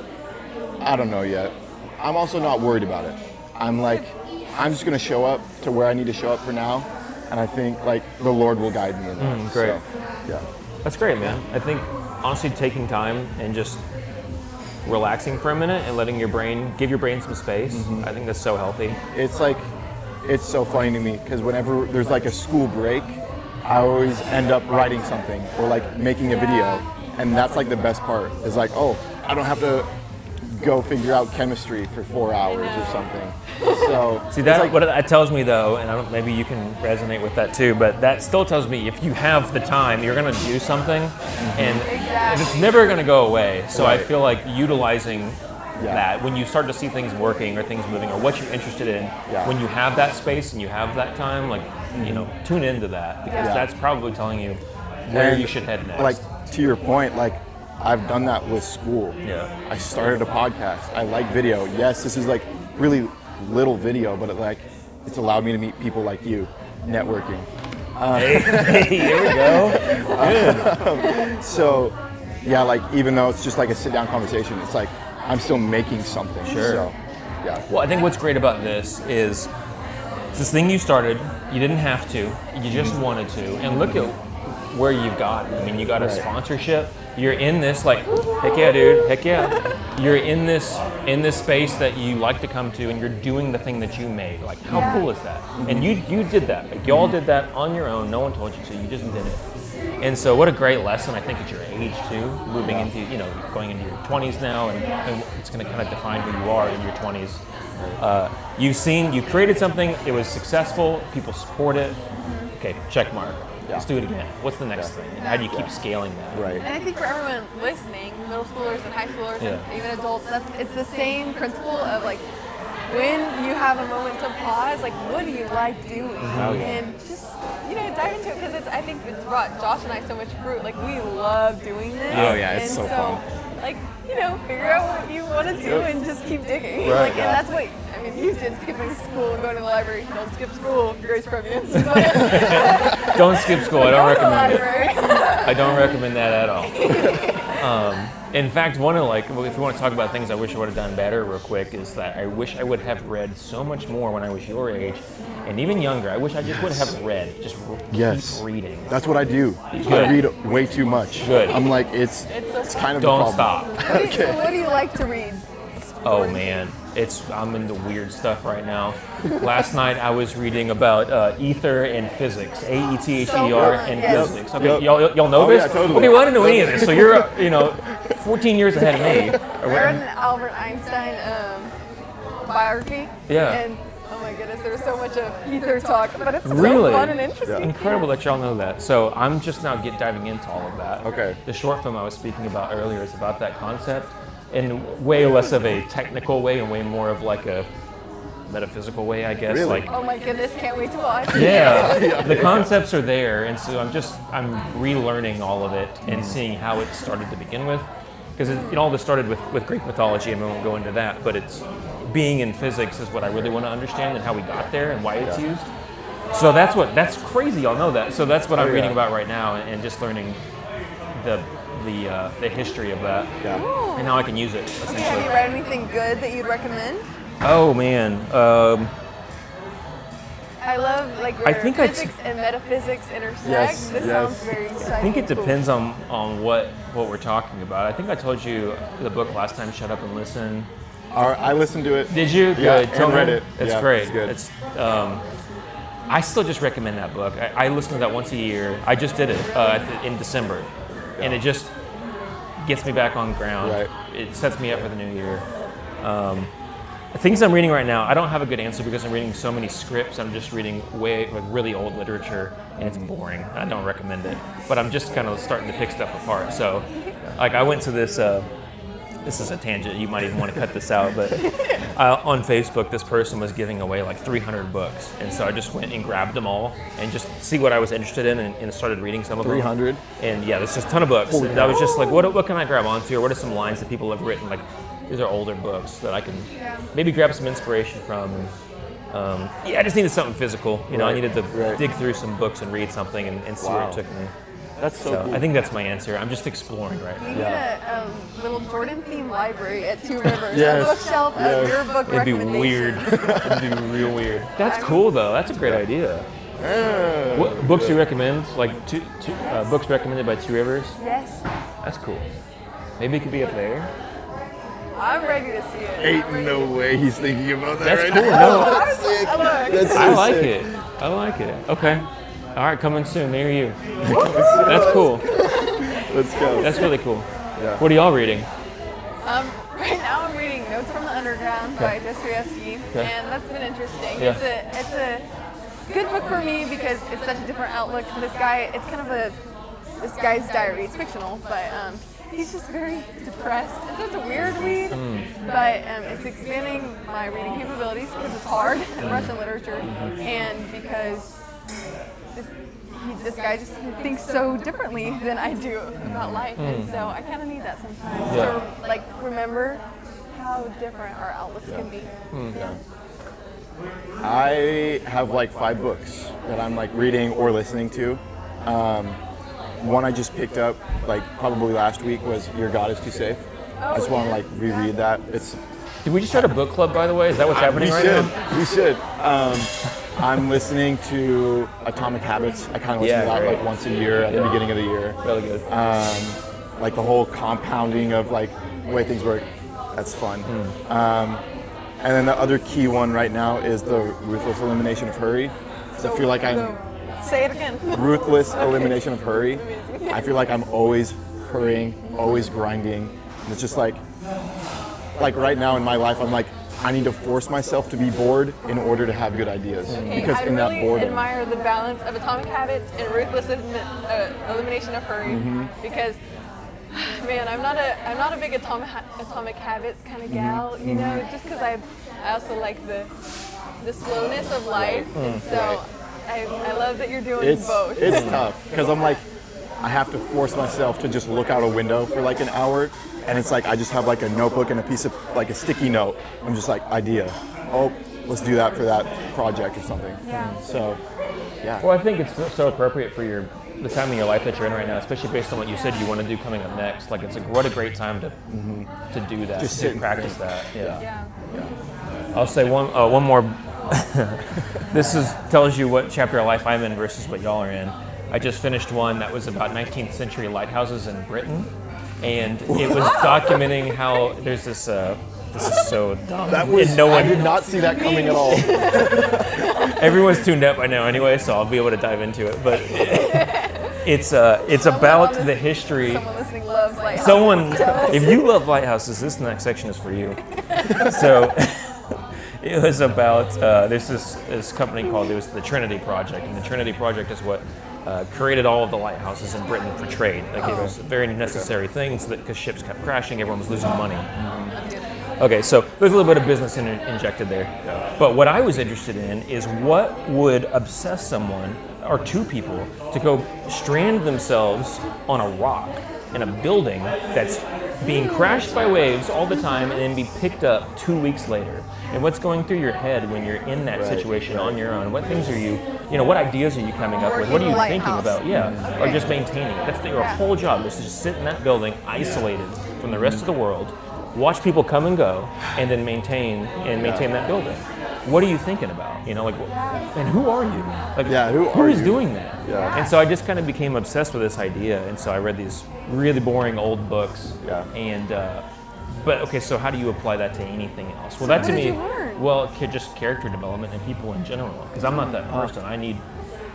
I don't know yet. I'm also not worried about it. I'm just gonna show up to where I need to show up for now, and I think like the Lord will guide me in that. Great. So, yeah. That's great, man. I think honestly taking time and just relaxing for a minute and letting give your brain some space, I think that's so healthy. It's so funny to me because whenever there's like a school break, I always end up writing something or like making a video, and that's like the best part. Is like, oh, I don't have to go figure out chemistry for 4 hours or something. So see that what that tells me though, and maybe you can resonate with that too, but that still tells me if you have the time, you're gonna do something, and it's never gonna go away. So I feel like utilizing that when you start to see things working or things moving or what you're interested in, when you have that space and you have that time, like tune into that because that's probably telling you where you should head next. Like to your point, like I've done that with school. Yeah. I started a podcast. I like video. Yes, this is like really little video, but it's allowed me to meet people like you, networking. Hey, here we go. Good. So, yeah, like even though it's just like a sit-down conversation, it's like I'm still making something. Sure. So, yeah. Well, I think what's great about this is this thing you started. You didn't have to. You just wanted to, and look at where you've gotten. I mean, you got a sponsorship. You're in this like, heck yeah, dude, heck yeah. You're in this space that you like to come to, and you're doing the thing that you made. Like, how cool is that? And you did that. Like, y'all did that on your own. No one told you to. You just did it. And so, what a great lesson. I think at your age too, moving into going into your 20s now, and it's going to kind of define who you are in your 20s. You created something. It was successful. People support it. Okay, check mark. Let's do it again. What's the next thing? And how do you keep scaling that? Right. And I think for everyone listening, middle schoolers and high schoolers and even adults, it's the same principle of like when you have a moment to pause, like what do you like doing? And just dive into it because I think it's brought Josh and I so much fruit. Like we love doing this. Oh yeah, it's so fun. Like figure out what you want to do and just keep digging. Right, and that's what I mean, you did skipping school and going to the library. Don't skip school. Grace Premiums. Don't skip school. I don't recommend it. Library. I don't recommend that at all. In fact, one of if we want to talk about things I wish I would have done better real quick is that I wish I would have read so much more when I was your age and even younger. I wish I just would have read, just keep reading. That's what I do. Good. I read way too much. Good. I'm like, it's kind of Don't the problem. stop. So what do you like to read? Oh man, I'm into weird stuff right now. Last night I was reading about ether and physics, AETHER and physics. Okay, y'all know this? Yeah, totally. Okay, well I didn't know any of this, so you're 14 years ahead of me. I read an Albert Einstein biography. Yeah. And oh my goodness, there was so much of ether talk, but it's Really? so fun and interesting. Incredible that y'all know that. So I'm just now diving into all of that. Okay. The short film I was speaking about earlier is about that concept in way less of a technical way and way more of like a metaphysical way, I guess. Really? Like, Oh my goodness, can't wait to watch. yeah, the concepts are there, and so I'm relearning all of it and seeing how it started to begin with, because all this started with Greek mythology, and we won't go into that, but it's being in physics is what I really want to understand and how we got there and why it's used. So that's crazy. Y'all know that. So that's what I'm reading about right now, and just learning the history of that and how I can use it essentially. Have you read anything good that you'd recommend? Oh man. I love where physics and metaphysics intersect. Yes, This yes. sounds very exciting. I think it and cool. depends on what we're talking about. I think I told you the book last time, Shut Up and Listen. I listened to it. Did you? Yeah, Good. and read it. It's Yeah, great. it's good. It's I still just recommend that book. I listen to that once a year. I just did it in December, and it just gets me back on ground. Right. It sets me up for the new year. The things I'm reading right now, I don't have a good answer because I'm reading so many scripts. I'm just reading really old literature, and it's boring. I don't recommend it. But I'm just kind of starting to pick stuff apart. So, I went to this. This is a tangent. You might even want to cut this out. But on Facebook, this person was giving away 300 books, and so I just went and grabbed them all and just see what I was interested in, and started reading some of them. 300? And yeah, there's just a ton of books. And I was just like, what can I grab onto, or what are some lines that people have written? These are older books that I can maybe grab some inspiration from. I just needed something physical. I needed to dig through some books and read something and see where it took me. That's so cool. I think that's my answer. I'm just exploring right now. We need a little Jordan Theim library at 2Rivers. Yes. A bookshelf of your book It'd be recommendations. weird. It'd be real weird. That's cool though. That's a great idea. What books do you recommend? Books recommended by 2Rivers? Yes. That's cool. Maybe it could be up there. I'm ready to see it. Ain't no way he's thinking about that That's right cool. now. No, That's sick. That's so I like sick. it. I like it. Okay. All right, coming soon near you. That's cool. Let's go. That's really cool. Yeah. What are y'all reading? Right now I'm reading Notes from the Underground by Dostoevsky, and that's been interesting. Yeah. It's a good book for me because it's such a different outlook. This guy's diary. It's fictional, but he's just very depressed. So it's a weird read, but it's expanding my reading capabilities because it's hard in Russian literature, and because this guy just thinks so differently than I do about life, and so I kind of need that sometimes to remember how different our outlooks can be. I have 5 books that I'm reading or listening to. One I just picked up probably last week was Your God Is Too Safe. I just want to reread that. Did we just start a book club, by the way? Is that what's happening right now? We should. I'm listening to Atomic Habits. I kind of listen to that once a year at the beginning of the year. Really good. The whole compounding of the way things work. That's fun. And then the other key one right now is the Ruthless Elimination of Hurry. So I feel like I'm Say it again. Ruthless Elimination of Hurry. I feel like I'm always hurrying, always grinding. And it's just right now in my life, I'm I need to force myself to be bored in order to have good ideas. Because I in really that boredom. admire the balance of Atomic Habits and Ruthless Elimination of Hurry, because, man, I'm not a big Atomic Habits kind of gal, you know, just because I also like the slowness of life, and so I love that you're doing both. It's tough because I'm I have to force myself to just look out a window for an hour, and it's I just have a notebook and a piece of a sticky note. I'm just idea, oh, let's do that for that project or something. Yeah. So, yeah. Well, I think it's so appropriate for the time in your life that you're in right now, especially based on what you said you want to do coming up next. Like, what a great time to do that, Just sit to and practice think. that. Yeah. I'll say one more. This tells you what chapter of life I'm in versus what y'all are in. I just finished one that was about 19th century lighthouses in Britain, and it was documenting how there's this. This is so dumb. That was, And no I one, did not see that coming at all. everyone's tuned up by now anyway, so I'll be able to dive into it. But it's about the history. Someone listening loves lighthouses. Someone, if you love lighthouses, this next section is for you. So it was about there's this company called, it was the Trinity Project, and the Trinity Project is what created all of the lighthouses in Britain for trade. Like, it was a very necessary thing, so that because ships kept crashing, everyone was losing money. Okay, so there's a little bit of business injected there. But what I was interested in is what would obsess someone, or two people, to go strand themselves on a rock in a building that's being crashed by waves all the time and then be picked up 2 weeks later. And what's going through your head when you're in that situation on your own? What things are you what ideas are you coming up with? What are you thinking about? Yeah, or just maintaining. That's your whole job, is to just sit in that building isolated from the rest of the world, watch people come and go, and then maintain that building. What are you thinking about? And who are you? Like, who is doing that? Yeah. And so I just kind of became obsessed with this idea, and so I read these really boring old books. Yeah. And but okay, so how do you apply that to anything else? Well, So that what to did me, you learn? well, just character development and people in general. Because I'm not that person. I need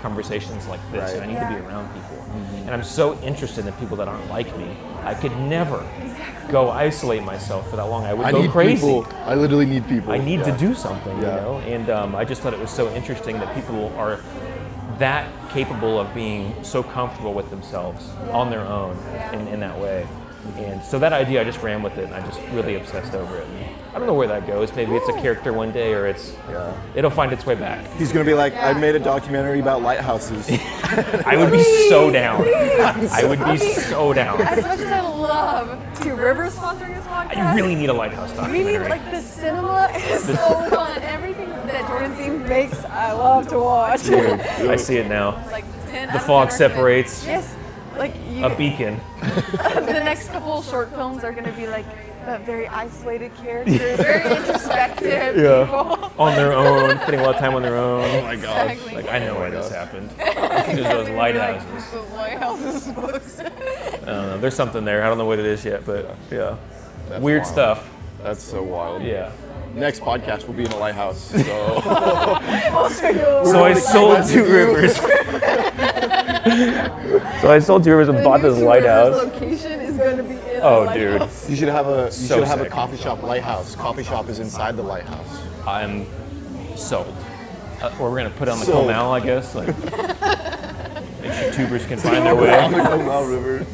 conversations like this. Right. And I need to be around people. And I'm so interested in people that aren't like me. I could never go isolate myself for that long. I would go need crazy. people. I literally need people. I need to do something, Yeah. And I just thought it was so interesting that people are that capable of being so comfortable with themselves on their own in that way. And so that idea, I just ran with it, and I just really obsessed over it. And I don't know where that goes. Maybe it's a character one day, or it'll find its way back. He's gonna be like, I made a documentary about lighthouses. I would be so down. I would be so down. As much as I love 2Rivers sponsoring this podcast, I really need a lighthouse we documentary. need, like, the cinema is so fun. Everything that Jordan Theim makes, I love to watch. I see it now. Like 10 The out of fog 10 separates. Yes. Like, you, A beacon. the next couple short films are going to be like very isolated characters, very introspective people. On their own, spending a lot of time on their own. Oh my god. Exactly. Like, I know why this happened. It was those lighthouses. The lighthouses books. I don't know. There's something there. I don't know what it is yet, but yeah. That's Weird wild. stuff. That's so wild. Yeah. Next podcast will be in a lighthouse. So So I sold 2Rivers. So I sold 2Rivers and bought this lighthouse. Location is going to be in Oh, a lighthouse. dude. you should have a So a sick. coffee shop lighthouse. Coffee shop is inside the lighthouse. I'm sold. Or we're gonna put it on the Sold. Comal, I guess. Like, make sure tubers can find their On way. the Comal River.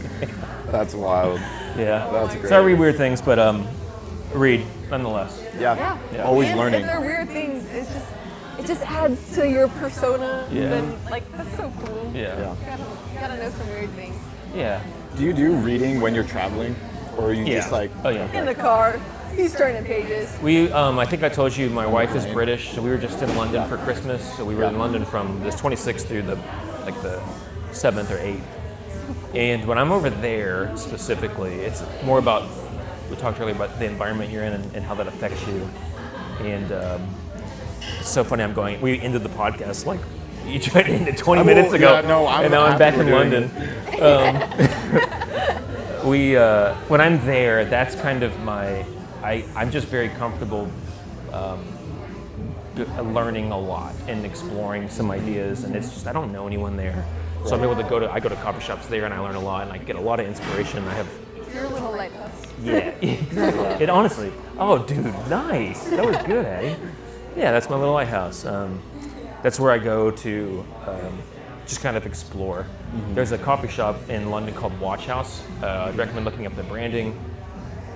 That's wild. Yeah. That's great. So I read weird things, but read nonetheless. Yeah. Yeah. Always And learning. if they're weird things, it just adds to your persona. Yeah. Then, like, that's so cool. Yeah. You gotta know some weird things. Yeah. Do you do reading when you're traveling, or are you just like? Oh yeah. In the car, he's turning pages. We, I think I told you my wife is British, so we were just in London for Christmas. So we were in London from this 26th through the 7th or 8th. And when I'm over there specifically, it's more about, we talked earlier about the environment you're in and how that affects you. And it's so funny, we ended the podcast like, you tried to end it 20 minutes ago, yeah, no, and now I'm back in doing London. When I'm there, that's kind of I'm just very comfortable learning a lot and exploring some ideas, and it's just, I don't know anyone there. So I'm able to go to coffee shops there, and I learn a lot, and I get a lot of inspiration. I have, Your little lighthouse. yeah, exactly. It honestly, oh dude, nice. That was good, eh? Yeah, that's my little lighthouse. That's where I go to just kind of explore. There's a coffee shop in London called Watch House. I'd recommend looking up the branding.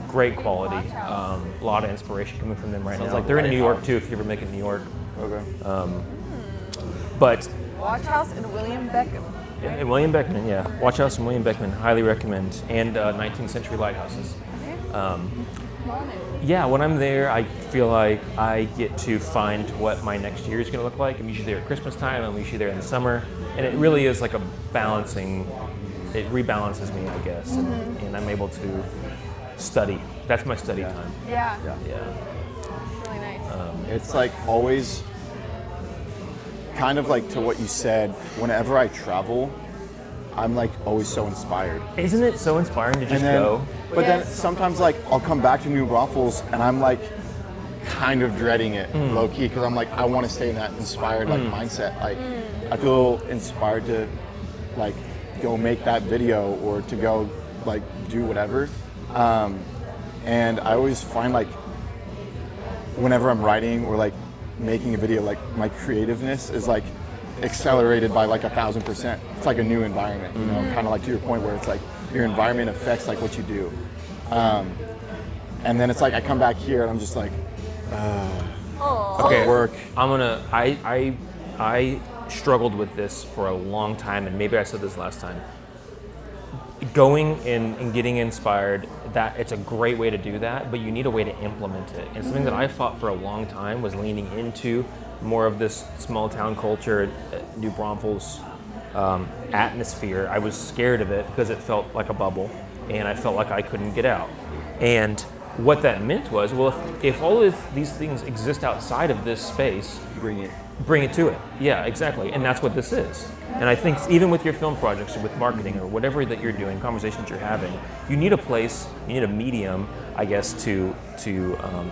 Great quality. A lot of inspiration coming from them right now. like They're in New York Lighthouse. too, if you ever make it to New York. Okay. But Watch House and William Beckham. yeah, and William Beckman, yeah. Watch House and William Beckman, highly recommend. And 19th century lighthouses. come on in. Yeah, when I'm there, I feel like I get to find what my next year is going to look like. I'm usually there at Christmas time. I'm usually there in the summer, and it really is like a balancing. It rebalances me, I guess, and I'm able to study. That's my study time. Yeah. Yeah. It's really nice. It's like always kind of like to what you said, whenever I travel, I'm like always so inspired. Isn't it so inspiring to just go? But then sometimes like I'll come back to New Braunfels and I'm like kind of dreading it low key because I'm like I want to stay in that inspired like mindset. Like I feel inspired to like go make that video or to go like do whatever. And I always find like whenever I'm writing or like making a video, like my creativeness is like accelerated by like 1,000%. It's like a new environment, you know, kind of like to your point where it's like your environment affects like what you do. And then it's like I come back here and I'm just like, Okay, work. I struggled with this for a long time, and maybe I said this last time. Going and getting inspired, that it's a great way to do that, but you need a way to implement it. And something that I fought for a long time was leaning into more of this small town culture, New Braunfels atmosphere. I was scared of it because it felt like a bubble, and I felt like I couldn't get out. And what that meant was, well, if all of these things exist outside of this space, bring it to it. Yeah, exactly. And that's what this is. And I think even with your film projects or with marketing or whatever that you're doing, conversations you're having, you need a place, you need a medium, I guess, to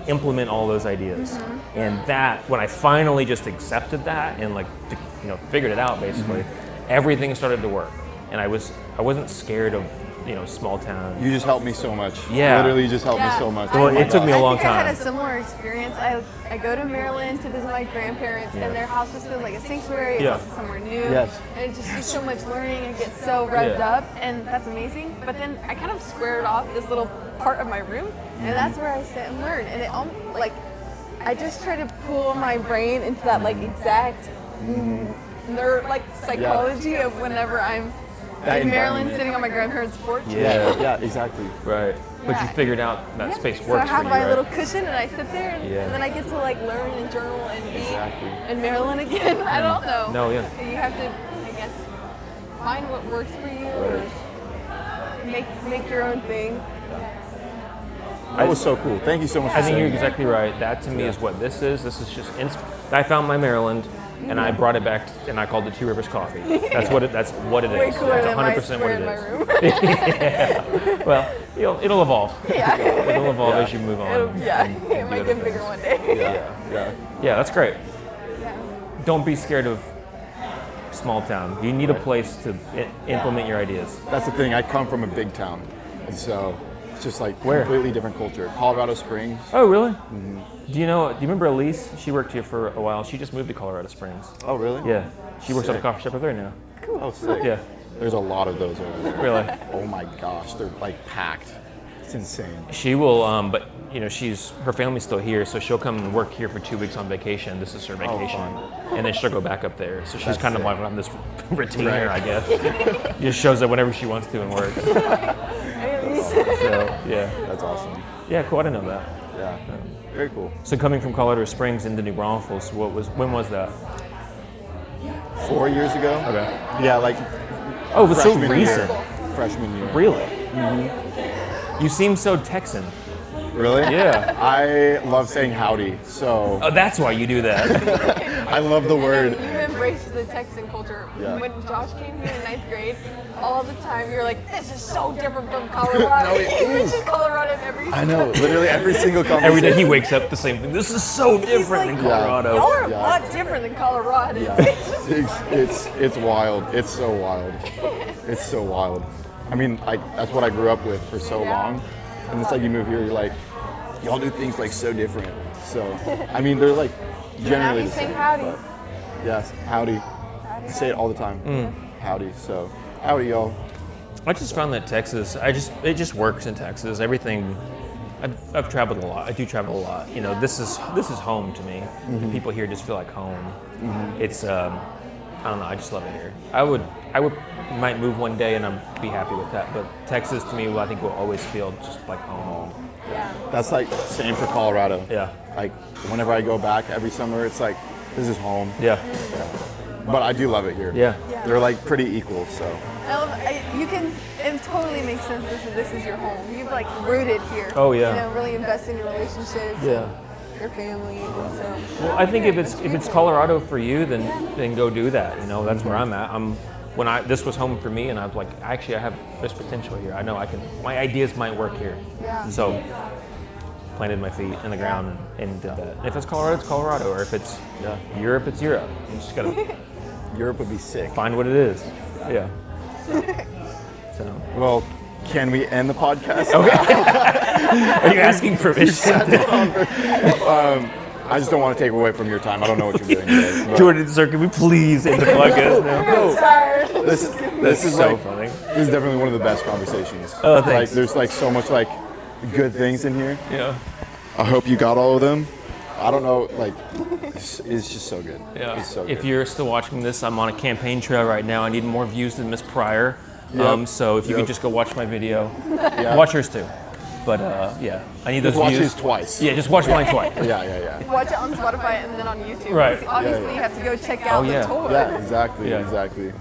implement all those ideas. And that, when I finally just accepted that and like, figured it out basically, everything started to work. And I wasn't scared of, small town. You just helped me so much. Yeah. Literally just helped me so much. Well, it took me a long I think I time. had a similar experience. I go to Maryland to visit my grandparents, and their house just feels like a sanctuary. It's also somewhere new. Yes. And it just is so much learning and get so revved up, and that's amazing. But then I kind of squared off this little part of my room, and that's where I sit and learn. And it like I just try to pull my brain into that like exact nerd like psychology of whenever I'm in Maryland sitting on my grandparents' porch. Yeah, exactly. Right. But you figured out that space works So I have for you, my right? little cushion and I sit there and then I get to like learn and journal and be in Maryland again. I don't know. No, yeah. You have to, I guess, find what works for you or make your own thing. That was so cool. Thank you so much. I think you're exactly right. That to me is what this is. This is just I found my Maryland, and I brought it back, and I called it 2Rivers Coffee. That's what it is. Way cooler than my 100% square what in it my is. room. Yeah. Well, it'll evolve. Yeah. It'll evolve as you move on. It might get bigger one day. Yeah, that's great. Yeah. Don't be scared of small town. You need a place to implement your ideas. That's the thing. I come from a big town, and so it's just like Where? completely different culture. Colorado Springs. Oh, really? Do you remember Elise? She worked here for a while. She just moved to Colorado Springs. Oh, really? Yeah. She works at a Sick. coffee shop over there now. Oh, sick. Yeah. There's a lot of those over there. Really? Oh my gosh, they're like packed. It's insane. She will, but her family's still here, so she'll come and work here for 2 weeks on vacation. This is her vacation, and then she'll go back up there. So she's That's kind of sick. like on this retainer, Right. I guess. Just shows up whenever she wants to and works. So yeah, That's awesome. yeah, cool. I didn't know that. Yeah. Very cool. So coming from Colorado Springs into New Braunfels, when was that? 4 years ago. Okay. Yeah, like Oh, it was so freshman recent. year. Freshman year. Really? You seem so Texan. Really? Yeah. I love saying howdy, so Oh, that's why you do that. I love the word. You embraced the Texan culture. Yeah. When Josh came here in 9th grade, all the time you're like, this is so different from Colorado. No, it You is. mentioned Colorado in every I know, literally every single conversation. Every day he wakes up the same thing. This is so different than Colorado. Y'all are a Yeah. lot different than Colorado. It's wild. It's so wild. It's so wild. I mean, that's what I grew up with for so long, and it's like you move here, you're like, y'all do things like so different. So, I mean, they're like generally you the saying same. howdy. but Yes, howdy. I say it all the time. Howdy. So, howdy, y'all. I just found that Texas, it just works in Texas. Everything, I've traveled a lot. I do travel a lot. This is home to me. The people here just feel like home. It's I don't know. I just love it here. I might move one day and I'd be happy with that. But Texas to me, I think will always feel just like home. Yeah. That's like same for Colorado. Yeah. Like whenever I go back every summer, it's like this is home. Yeah. But I do love it here. Yeah. They're like pretty equal, so. You can, it totally makes sense that this is your home. You've like rooted here. Oh, yeah. You know, really invest in your relationships. Yeah. Your family, and so. Well, I think if it's Colorado for you, then go do that. You know, that's where I'm at. This was home for me, and I was like, actually, I have this potential here. I know I can. My ideas might work here. Yeah. So, planted my feet in the ground and did that. If it's Colorado, it's Colorado, or if it's Europe, it's Europe. You just gotta Europe would be sick. find what it is. Yeah. So. Well, can we end the podcast? Are you asking permission? I just don't want to take away from your time. I don't know what you're doing today. but Jordan, sir, can we please end the podcast now? This is so like, funny. this is definitely one of the best conversations. Oh, Like, thanks. there's like so much like good things in here. Yeah. I hope you got all of them. I don't know, like, it's just so good. Yeah. It's so If good. you're still watching this, I'm on a campaign trail right now. I need more views than Miss Pryor. Yep. So if you Yep. could just go watch my video, Yeah. watch hers too. But yeah, I need those Watch views. these twice. Yeah, just watch mine twice. Yeah. Watch it on Spotify and then on YouTube. Right. Because obviously, Yeah. you have to go check out yeah. the tour. Yeah, exactly, Yeah. exactly.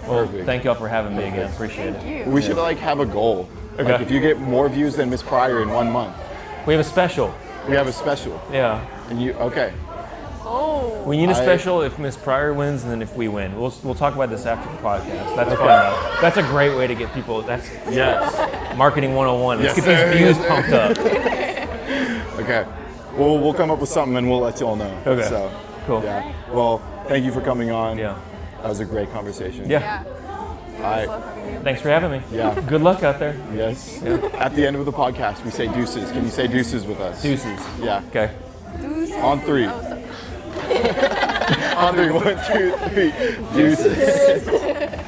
Well, Perfect. thank y'all for having me again. Appreciate Thank it. you. We should like have a goal. Okay. Like if you get more views than Miss Pryor in 1 month, We have a special. we have a special. Yeah. And you, okay. Oh. We need a I- special if Miss Pryor wins and then if we win. We'll talk about this after the podcast. That's fun though. That's a great way to get people. That's marketing 101. Let's Yes, get sir. these views Yes, sir. pumped up. Okay. We'll come up with something and we'll let you all know. Okay. So, Cool. yeah. Well, thank you for coming on. Yeah. That was a great conversation. Yeah. Yeah. All right. Love having you. Thanks for having me. Yeah. Good luck out there. Yes. At the end of the podcast, we say deuces. Can you say deuces with us? Deuces. Yeah. Okay. Deuces. On three. Oh, so- On three. 1, 2, 3. Deuces.